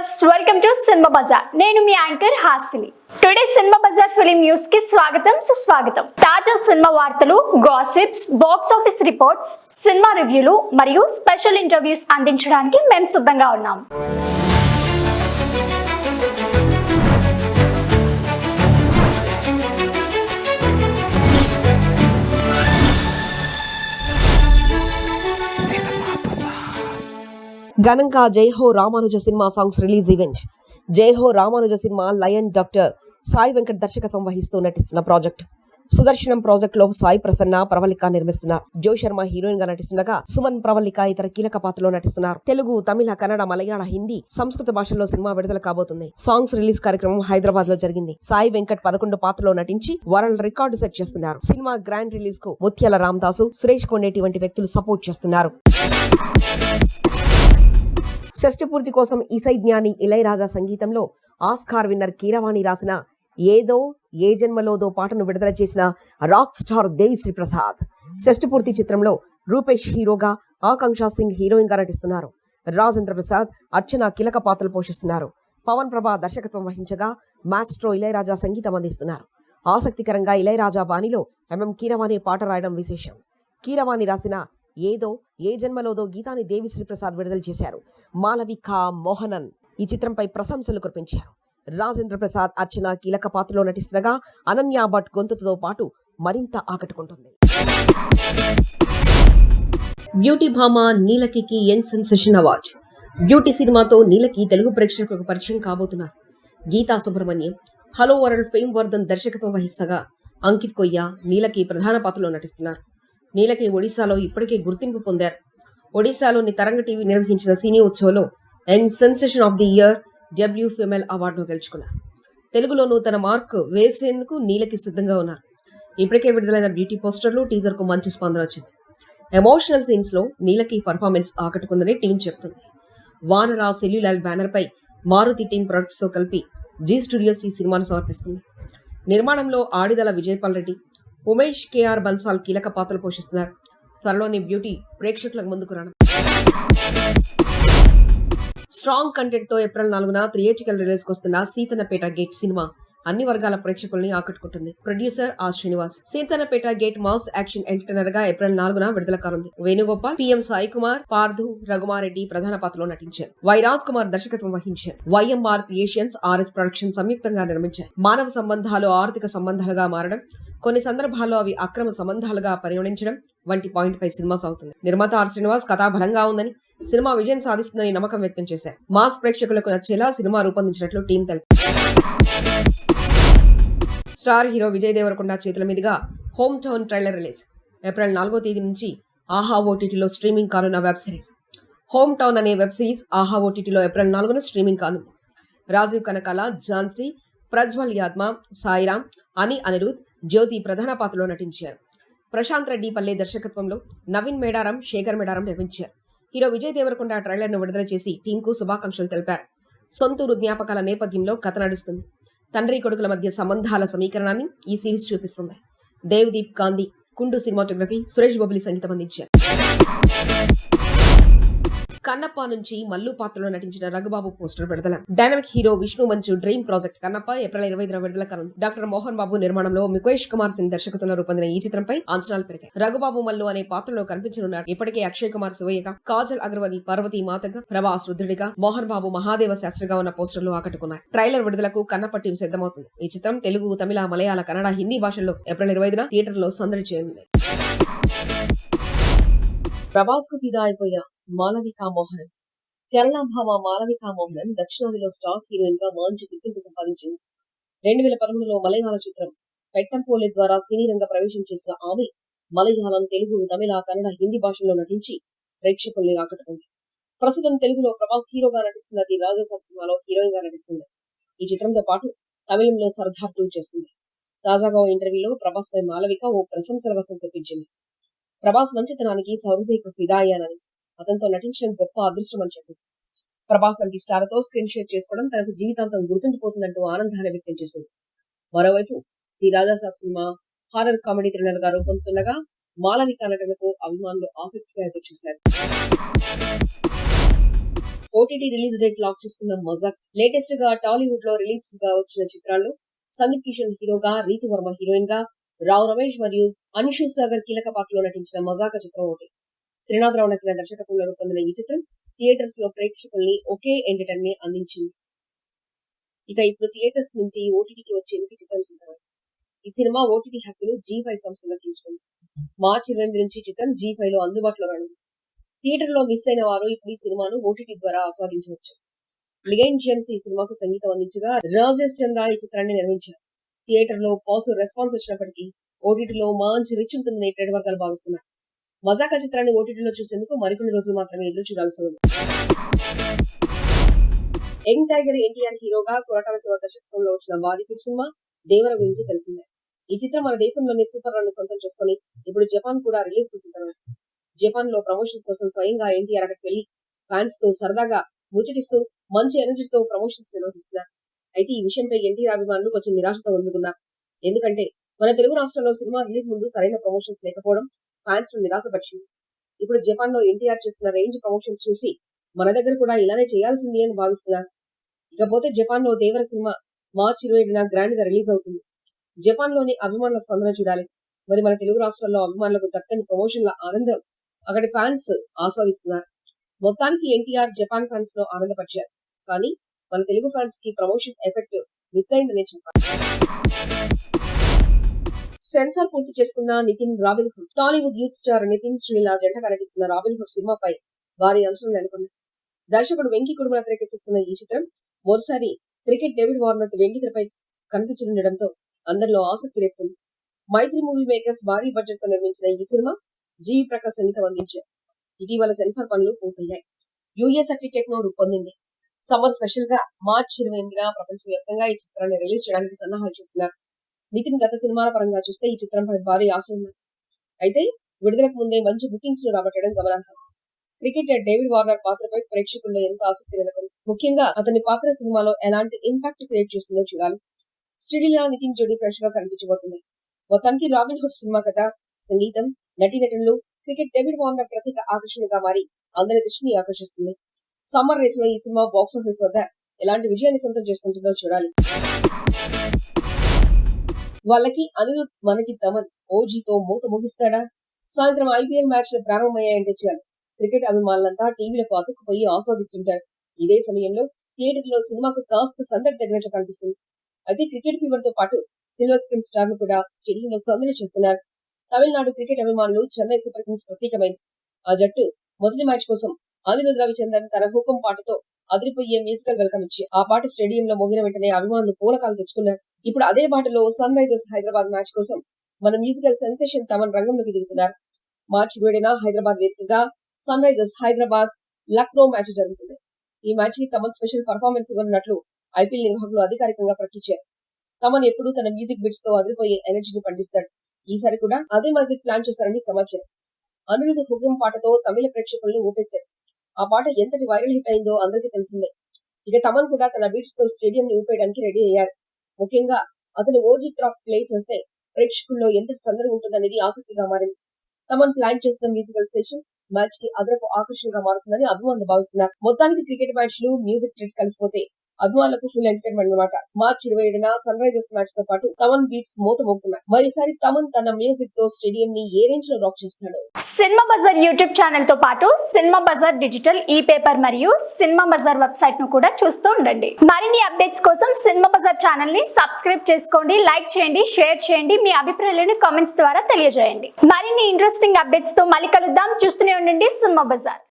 Viewers, welcome to cinema bazaar. నేను మీ anchor Hasini. Today cinema bazaar film news కి స్వాగతం, సుస్వాగతం. తాజా సినిమా వార్తలు, gossips, box office reports, cinema రివ్యూలు మరియు స్పెషల్ ఇంటర్వ్యూస్ అందించడానికి మేము సిద్ధంగా ఉన్నాం. ఘనంగా జై హో Ramanuja cinema songs release event. జై హో Ramanuja cinema lion doctor Sai Venkat దర్శకత్వం వహిస్తూ నటిస్తున్న ప్రాజెక్ట్. సుదర్శనం ప్రాజెక్ట్ లో సాయి ప్రసన్న, ప్రవళిక నిర్మిస్తున్నారు. జో శర్మ హీరోయిన్ గా నటిస్తుండగా సుమన్, ప్రవళిక ఇతర కీలక పాత్రలో నటిస్తున్నారు. తెలుగు, తమిళ, కన్నడ, మలయాళ, హిందీ, సంస్కృత భాషల్లో సినిమా విడుదల కాబోతుంది. సాంగ్స్ రిలీజ్ కార్యక్రమం హైదరాబాద్ లో జరిగింది. సాయి వెంకట్ 11 పాత్రలో నటించి వరల్డ్ రికార్డు సెట్ చేస్తున్నారు. సినిమా గ్రాండ్ రిలీజ్ కు ముత్యాల రామదాసు, సురేష్ కొండేటి వంటి వ్యక్తులు సపోర్ట్ చేస్తున్నారు. షష్ఠి పూర్తి కోసం ఇసై జ్ఞాని ఇళయరాజా సంగీతంలో ఆస్కార్ విన్నర్ కీరవాణి రాసిన ఏదో ఏ జన్మలోదో పాటను విడుదల చేసిన రాక్ స్టార్ దేవిశ్రీ ప్రసాద్. షష్ఠి పూర్తి చిత్రంలో రూపేష్ హీరోగా, ఆకాంక్ష సింగ్ హీరోయిన్ గా నటిస్తున్నారు. రాజేంద్ర ప్రసాద్, అర్చన కీలక పాత్రలు పోషిస్తున్నారు. పవన్ ప్రభా దర్శకత్వం వహించగా మాస్ట్రో ఇళయరాజా సంగీతం అందిస్తున్నారు. ఆసక్తికరంగా ఇళయరాజా బాణిలో ఎంఎం కీరవాణి పాట రాయడం విశేషం. కీరవాణి రాసిన ఏదో ఏ జన్మలోదో గీతాన్ని దేవిశ్రీ ప్రసాద్ విడుదల చేశారు. మాలవిక మోహనన్ ఈ చిత్రంపై ప్రశంసలు కురిపించారు. రాజేంద్ర ప్రసాద్, అర్చన కీలక పాత్రలో నటిస్తుండగా అనన్య భట్ గొంతుతో పాటు మరింత ఆకట్టుకుంటుంది. బ్యూటీ భామ నీలకి యంగ్ సెన్సేషన్ అవార్డ్. బ్యూటీ సినిమాతో నీలకి తెలుగు ప్రేక్షకులకు పరిచయం కాబోతున్నారు. Geetha Subrahmanyam, hello world fame Vardhan దర్శకత్వం వహిస్తగా అంకిత్ కొయ్య, నీలకి ప్రధాన పాత్రలో నటిస్తున్నారు. నీలకి ఒడిశాలో ఇప్పటికే గుర్తింపు పొందారు. ఒడిశాలోని తరంగ టీవీ నిర్వహించిన సినీ ఉత్సవంలో young sensation of the year WFML అవార్డును గెలుచుకున్నారు. తెలుగులోనూ తన మార్క్ వేసేందుకు నీలకి సిద్ధంగా ఉన్నారు. ఇప్పటికే విడుదలైన బ్యూటీ పోస్టర్లు, టీజర్ కు మంచి స్పందన వచ్చింది. ఎమోషనల్ సీన్స్ లో నీలకి పర్ఫార్మెన్స్ ఆకట్టుకుందని టీం చెప్తుంది. వానరా సెల్యులాల్ బ్యానర్ పై మారుతి టీం ప్రొడక్ట్స్ తో కలిపి జీ స్టూడియోస్ ఈ సినిమాను సమర్పిస్తుంది. నిర్మాణంలో ఆడిదల విజయపాల్ రెడ్డి, ఉమేష్ కేఆర్ బన్సాల్ కీలక పాత్రలు పోషిస్తున్నారు. త్వరలోని బ్యూటీ ప్రేక్షకులకు ముందుకు రాను. స్ట్రాంగ్ కంటెంట్ తో ఏప్రిల్ 4న థియేట్రికల్ రిలీజ్ వస్తున్న సీతన్నపేట గేట్ సినిమా అన్ని వర్గాల ప్రేక్షకుల్ని ఆకట్టుకుంటుంది. Producer R Srinivas. Seethannapeta Gate mass action entertainer గా ఏప్రిల్ 4న విడుదల కానుంది. వేణుగోపాల్, పిఎం సాయి కుమార్, పార్థు రఘుమారెడ్డి ప్రధాన పాత్రలో నటించారు. వైరాజ్ కుమార్ దర్శకత్వం వహించారు. వైఎంఆర్ క్రియేషన్స్, ఆర్ఎస్ ప్రొడక్షన్ సంయుక్తంగా నిర్మించారు. మానవ సంబంధాలు ఆర్థిక సంబంధాలుగా మారడం, కొన్ని సందర్భాల్లో అవి అక్రమ సంబంధాలుగా పరిగణించడం వంటి పాయింట్ పై సినిమా సాగుతుంది. నిర్మాత ఆర్ శ్రీనివాస్ కథా బలంగా ఉందని, సినిమా విజయం సాధిస్తుందని నమ్మకం వ్యక్తం చేశారు. మాస్ ప్రేక్షకులకు నచ్చేలా సినిమా రూపొందించినట్లు టీం తెలిపింది. స్టార్ హీరో విజయ్ దేవరకొండ చేతుల మీదుగా home town trailer release. April 4వ తేదీ నుంచి ఆహా ఓటీటీలో స్ట్రీమింగ్ కానున్న వెబ్ సిరీస్. హోమ్ టౌన్ అనే వెబ్ సిరీస్ ఆహా ఓటీటీలో ఏప్రిల్ 4న స్ట్రీమింగ్ కానుంది. రాజీవ్ కనకాల, ఝాన్సీ, ప్రజ్వల్ యాద్మ, సాయిరామ్, అనిరుద్, జ్యోతి ప్రధాన పాత్రలో నటించారు. ప్రశాంత్ రెడ్డి పల్లె దర్శకత్వంలో నవీన్ మేడారం, శేఖర్ మేడారం నిర్మించారు. హీరో విజయ్ దేవరకొండ ట్రైలర్ ను విడుదల చేసి టీంకు శుభాకాంక్షలు తెలిపారు. సొంతూరు జ్ఞాపకాల నేపథ్యంలో కథ నడుస్తుంది. తండ్రి కొడుకుల మధ్య సంబంధాల సమీకరణాన్ని ఈ సిరీస్ చూపిస్తుంది. దేవ్దీప్ గాంధీ కుండు సినిమాటోగ్రఫీ, సురేష్ బొబ్బిలి సంగీతం అందించారు. కన్నప్ప నుంచి మల్లు పాత్రలో నటించిన రఘుబాబు పోస్టర్ విడుదల. డైనమిక్ హీరో విష్ణు మంచు డ్రీమ్ ప్రాజెక్ట్ కన్నప్ప ఏప్రిల్ 25న విడుదల కానుంది. డాక్టర్ మోహన్ బాబు నిర్మాణంలో ముఖేష్ కుమార్ సింగ్ దర్శకత్వంలో రూపొందిన ఈ చిత్రంపై అంచనాలు పెరిగాయి. రఘుబాబు మల్లు అనే పాత్రలో కనిపించనున్నారు. ఇప్పటికే అక్షయ్ కుమార్ శివయ్యగా, కాజల్ అగర్వాల్ పార్వతీ మాతగా, ప్రభాస్ రుద్రుడిగా, మోహన్ బాబు మహాదేవ శాస్త్రిగా ఉన్న పోస్టర్లు ఆకట్టుకున్నాయి. ట్రైలర్ విడుదలకు కన్నప్ప టీం సిద్ధమవుతుంది. ఈ చిత్రం తెలుగు, తమిళ, మలయాళ, కన్నడ, హిందీ భాషల్లో ఏప్రిల్ 25న థియేటర్లో సందడి చేయనుంది. ప్రభాస్ కు ఫిదా అయిపోయా మాలవిక మోహనన్. కేరళ భామ మాలవిక మోహనన్ దక్షిణాదిలో స్టార్ హీరోయిన్ గా మంచి గుర్తింపు సంపాదించింది. 2013లో మలయాళ చిత్రం పెట్టంపోలే ద్వారా సినీ రంగ ప్రవేశం చేసిన ఆమె మలయాళం, తెలుగు, తమిళ, కన్నడ, హిందీ భాషల్లో నటించి ప్రేక్షకుల్ని ఆకట్టుకుంది. ప్రస్తుతం తెలుగులో ప్రభాస్ హీరోగా నటిస్తున్న ది రాజాసాబ్ సినిమాలో హీరోయిన్ గా నటిస్తుంది. ఈ చిత్రంతో పాటు తమిళంలో సర్దార్ 2 చేస్తుంది. తాజాగా ఓ ఇంటర్వ్యూలో ప్రభాస్ పై మాలవిక ఓ ప్రశంసల వర్షం తెప్పించింది. ప్రభాస్ మంచితనానికి సహృదయకు ఫిదా అయ్యానని, అతనితో నటించడం గొప్ప అదృష్టం అని చెప్పింది. ప్రభాస్ వంటి స్టార్ తో స్క్రీన్ షేర్ చేసుకోవడం తనకు జీవితాంతం గుర్తుండిపోతుందంటూ ఆనందాన్ని వ్యక్తం చేసింది. మరోవైపు ది రాజాసాబ్ సినిమా హారర్ కామెడీ థ్రిల్లర్ గా రూపొందుతుండగా మాలవిక నటనకు అభిమానులు ఆసక్తిగా ఎదురు చూశారు. ఓటీటీ రిలీజ్ డేట్ లాక్ చేసుకున్న మజాక్. లేటెస్ట్ గా టాలీవుడ్ లో రిలీజ్ గా వచ్చిన చిత్రాల్లో సందీప్ కిషన్ హీరోగా, రీతు వర్మ హీరోయిన్ గా, రావు రమేష్ మరియు అన్షు సాగర్ కీలక పాత్రలో నటించిన మజాక చిత్రం ఒకటి. త్రినాథ్ రావు నటిన దర్శకత్వంలో రూపొందిన ఈ చిత్రం థియేటర్స్ లో ప్రేక్షకుల్ని ఒకే ఎంటర్టైన్ ని అందించింది. ఇక ఇప్పుడు థియేటర్స్ నుండి ఓటీటీకి వచ్చేందుకు చిత్రం సిద్ధం. ఈ సినిమా ఓటీటీ హక్కులు G5 సంస్థ దక్కించుకుంది. మార్చి 28 నుంచి చిత్రం G5 లో అందుబాటులో రానుంది. థియేటర్ లో మిస్ అయిన వారు ఇప్పుడు ఈ సినిమాను ఓటీటీ ద్వారా ఆస్వాదించవచ్చు. లిగెండ్ జేమ్స్ ఈ సినిమాకు సంగీతం అందించగా, రాజేష్ చందా ఈ చిత్రాన్ని నిర్మించారు. థియేటర్ లో పాజిటివ్ రెస్పాన్స్ వచ్చినప్పటికీ ఓటీటీలో మంచి రీచ్ ఉంటుందని ట్రేడ్ వర్గాలు భావిస్తున్నారు. మజాకా చిత్రాన్ని ఓటీటీలో చూసేందుకు మరికొన్ని రోజులు మాత్రమే ఎదురు చూడాల్సి ఉంది. యంగ్ టైగర్ ఎన్టీఆర్ హీరోగా, కొరటాల శివ దర్శకత్వంలో వచ్చిన వారిపూర్ సినిమా దేవర గురించి తెలిసిందే. ఈ చిత్రం మన దేశంలోని సూపర్ రన్ సొంతం చేసుకుని ఇప్పుడు జపాన్ కూడా రిలీజ్ కు సిద్ధమైంది. జపాన్ లో ప్రమోషన్స్ కోసం స్వయంగా ఎన్టీఆర్ అక్కడికి వెళ్లి ఫ్యాన్స్ తో సరదాగా ముచ్చటిస్తూ మంచి ఎనర్జీతో ప్రమోషన్స్ నిర్వహిస్తున్నారు. అయితే ఈ విషయంపై ఎన్టీఆర్ అభిమానులు కొంచెం నిరాశతో అందుకున్నారు. ఎందుకంటే మన తెలుగు రాష్ట్రాల్లో సినిమా రిలీజ్ ముందు సరైన ప్రమోషన్స్ లేకపోవడం ఫ్యాన్స్ ను నిరాశపరిచింది. ఇప్పుడు జపాన్ లో ఎన్టీఆర్ చేస్తున్న రేంజ్ ప్రమోషన్స్ చూసి మన దగ్గర కూడా ఇలానే చేయాల్సింది అని భావిస్తున్నారు. ఇకపోతే జపాన్ లో దేవర సినిమా మార్చి 27న గ్రాండ్ గా రిలీజ్ అవుతుంది. జపాన్ లోని అభిమానుల స్పందన చూడాలి. మరి మన తెలుగు రాష్ట్రాల్లో అభిమానులకు దక్కని ప్రమోషన్ల ఆనందం అక్కడి ఫ్యాన్స్ ఆస్వాదిస్తున్నారు. మొత్తానికి ఎన్టీఆర్ జపాన్ ఫ్యాన్స్ లో ఆనందపరిచారు. కానీ మన తెలుగు ఫ్యాన్స్ కి ప్రమోషన్ ఎఫెక్ట్ మిస్ అయిందనే చెప్పాలి. సెన్సార్ పూర్తి చేసుకున్న Nitin, Robin Hood. Tollywood youth star Nitin, Sreela జంటగా నటిస్తున్న రాబిన్ హుడ్ సినిమాపై భారీ అంచనాలు నెలకొన్నాయి. దర్శకుడు వెంకీ కుడుమల తెరకెక్కిస్తున్న ఈ చిత్రం మొదటిసారి క్రికెట్ డేవిడ్ వార్నర్ వెండి తెరపై కనిపించనుండటంతో అందరిలో ఆసక్తి రేపుతుంది. మైత్రి మూవీ మేకర్స్ భారీ బడ్జెట్ తో నిర్మించిన ఈ సినిమా జీవి ప్రకాష్ సంగీతం అందించారు. ఇటీవల సెన్సార్ పనులు పూర్తయ్యాయి. యూఏ సర్టిఫికేట్ ను రూపొందింది. సమ్మర్ స్పెషల్ గా మార్చి 28న ప్రపంచవ్యాప్తంగా ఈ చిత్రాన్ని రిలీజ్ చేయడానికి సన్నాహాలు చేస్తున్నారు. నితిన్ గత సినిమాల పరంగా చూస్తే ఈ చిత్రంపై భారీ ఆశలు ఉన్నాయి. అయితే విడుదలకు ముందే మంచి బుకింగ్స్ ను రాబట్టడం గమనార్హం. క్రికెటర్ డేవిడ్ వార్నర్ పాత్రపై ప్రేక్షకుల్లో ఎంతో ఆసక్తి నెలకొంది. ముఖ్యంగా అతని పాత్ర సినిమాలో ఎలాంటి ఇంపాక్ట్ క్రియేట్ చేస్తుందో చూడాలి. శ్రీలీలా, నితిన్ జోడీ ఫ్రెష్ గా కనిపించబోతుంది. మొత్తానికి రాబిన్ హుడ్ సినిమా కథ, సంగీతం, నటీనటులు, క్రికెట్ డేవిడ్ వార్నర్ ప్రత్యేక ఆకర్షణగా మారి అందరి దృష్టిని ఆకర్షిస్తుంది. సమ్మర్ రేస్ లో ఈ సినిమా బాక్స్ ఆఫీస్ వద్ద ఎలాంటి విజయాన్ని సొంతం చేసుకుంటుందో చూడాలి. వాళ్ళకి అనిరుద్, మనకి తమన్ ఓజీతో మూత ముగిస్తాడా? సాయంత్రం ఐపీఎల్ మ్యాచ్లు ప్రారంభమయ్యాయంటే చాలు క్రికెట్ అభిమానులంతా టీవీలకు అతుక్కుపోయి ఆస్వాదిస్తుంటారు. ఇదే సమయంలో థియేటర్ లో సినిమాకు కాస్త సందడి తగినట్లు కనిపిస్తుంది. అయితే క్రికెట్ ఫీవర్ తో పాటు సిల్వర్ స్క్రీన్ స్టార్లు కూడా స్టేడియంలో సందడి చేస్తున్నారు. తమిళనాడు క్రికెట్ అభిమానులు చెన్నై సూపర్ కింగ్స్ ప్రత్యేకమైంది. ఆ జట్టు మొదటి మ్యాచ్ కోసం అనిరుద్ రవిచంద్రన్ తన హుకుం పాటతో అదిరిపోయే మ్యూజికల్ వెల్కమ్ ఇచ్చి ఆ పాట స్టేడియంలో మోగిన వెంటనే అభిమానులు పూలకాలు తెచ్చుకున్నారు. ఇప్పుడు అదే బాటలో సన్ రైజర్స్ హైదరాబాద్ మ్యాచ్ కోసం మన మ్యూజికల్ సెన్సేషన్ తమన్ రంగంలోకి దిగుతున్నారు. మార్చి 7న హైదరాబాద్ వేదికగా Sunrisers Hyderabad Lucknow match జరుగుతుంది. ఈ మ్యాచ్ కి తమన్ స్పెషల్ పర్ఫార్మెన్స్ ఇవ్వనున్నట్లు ఐపీఎల్ నిర్వాహకులు అధికారికంగా ప్రకటించారు. తమన్ ఎప్పుడూ తన మ్యూజిక్ బిట్స్ తో అదిరిపోయే ఎనర్జీని పండిస్తాడు. ఈసారి కూడా అదే మ్యాజిక్ ప్లాన్ చేశారని సమాచారం. అనిరుద్ హుకుం పాటతో తమిళ ప్రేక్షకులను ఊపేశాడు. ఆ పాట ఎంతటి వైరల్ హిట్ అయిందో అందరికీ తెలిసిందే. ఇక తమన్ కూడా తన బీట్స్ తో స్టేడియం ని ఊపేయడానికి రెడీ అయ్యారు. ముఖ్యంగా అతను ఓజీ ట్రాక్ ప్లే చేస్తే ప్రేక్షకుల్లో ఎంతటి సందడి ఉంటుందనేది ఆసక్తిగా మారింది. తమన్ ప్లాన్ చేసిన మ్యూజికల్ సెషన్ మ్యాచ్ కి అదనపు ఆకర్షణగా మారుతుందని అభిమానులు భావిస్తున్నారు. మొత్తానికి క్రికెట్ మ్యాచ్లు, మ్యూజిక్ ట్రీట్ కలిసిపోతే అభిమానులకు ఫుల్ ఎంటర్టైన్మెంట్ అన్నమాట. మార్చి 27న సన్ రైజర్స్ మ్యాచ్ తో పాటు తమన్ బీట్స్ మోత మోగుతున్నాయి. మరోసారి తమన్ తన మ్యూజిక్ తో స్టేడియం ని ఏ రేంజ్ లో రాక్ చేస్తాడు? సినిమా బజార్ యూట్యూబ్ ఛానల్ తో పాటు సినిమా బజార్ డిజిటల్ ఈ పేపర్ మరియు సినిమా బజార్ వెబ్సైట్ ను కూడా చూస్తూ ఉండండి. మరిన్ని అప్డేట్స్ కోసం సినిమా బజార్ ఛానల్ ని సబ్స్క్రైబ్ చేసుకోండి, లైక్ చేయండి, షేర్ చేయండి, మీ అభిప్రాయాలను కామెంట్స్ ద్వారా తెలియజేయండి. మరిన్ని ఇంట్రెస్టింగ్ అప్డేట్స్ తో మళ్ళీ కలుద్దాం. చూస్తూనే ఉండండి సినిమా బజార్.